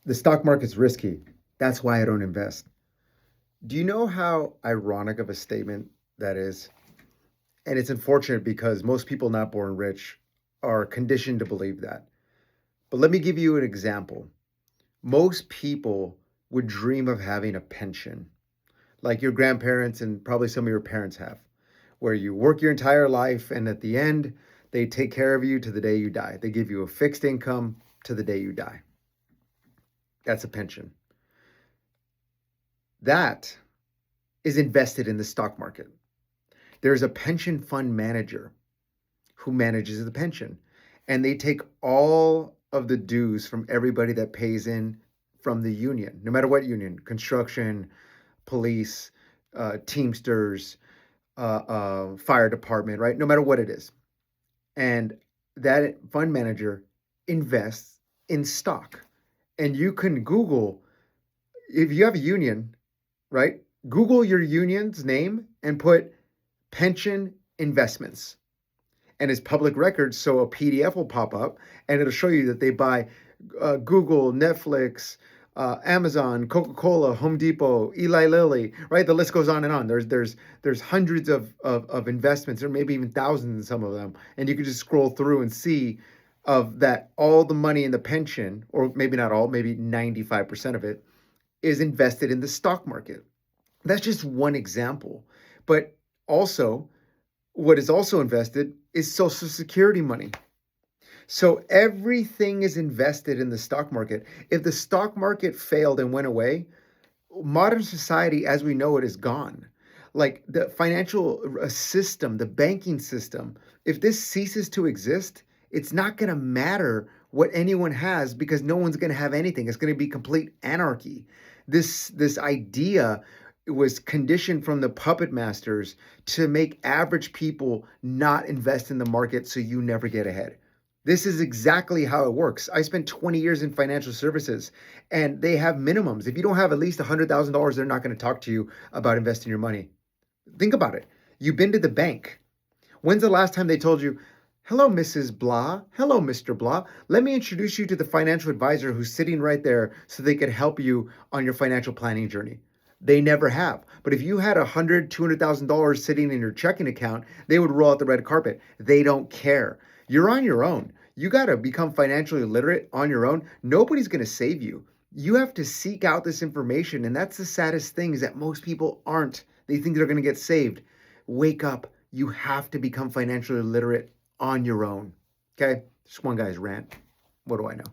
The stock market's risky. That's why I don't invest. Do you know how ironic of a statement that is? And it's unfortunate because most people not born rich are conditioned to believe that. But let me give you an example. Most people would dream of having a pension, like your grandparents and probably some of your parents have, where you work your entire life and at the end, they take care of you to the day you die. They give you a fixed income to the day you die. That's a pension. That is invested in the stock market. There's a pension fund manager who manages the pension, and they take all of the dues from everybody that pays in from the union, no matter what union, construction, police, Teamsters, fire department, right? No matter what it is. And that fund manager invests in stock. And you can Google, if you have a union, right? Google your union's name and put pension investments. And it's public record, so a PDF will pop up and it'll show you that they buy Google, Netflix, Amazon, Coca-Cola, Home Depot, Eli Lilly, right? The list goes on and on. There's hundreds of investments, or maybe even thousands in some of them, and you can just scroll through and see of that all the money in the pension, or maybe not all, maybe 95% of it, is invested in the stock market. That's just one example. But also, what is also invested is Social Security money. So everything is invested in the stock market. If the stock market failed and went away, modern society as we know it is gone. Like the financial system, the banking system, if this ceases to exist, it's not going to matter what anyone has because no one's going to have anything. It's going to be complete anarchy. This idea was conditioned from the puppet masters to make average people not invest in the market so you never get ahead. This is exactly how it works. I spent 20 years in financial services and they have minimums. If you don't have at least $100,000, they're not going to talk to you about investing your money. Think about it. You've been to the bank. When's the last time they told you, hello, Mrs. Blah. Hello, Mr. Blah. Let me introduce you to the financial advisor who's sitting right there so they can help you on your financial planning journey? They never have. But if you had $200,000 sitting in your checking account, they would roll out the red carpet. They don't care. You're on your own. You got to become financially literate on your own. Nobody's going to save you. You have to seek out this information. And that's the saddest thing is that most people aren't. They think they're going to get saved. Wake up. You have to become financially literate on your own. Okay? Just one guy's rant. What do I know?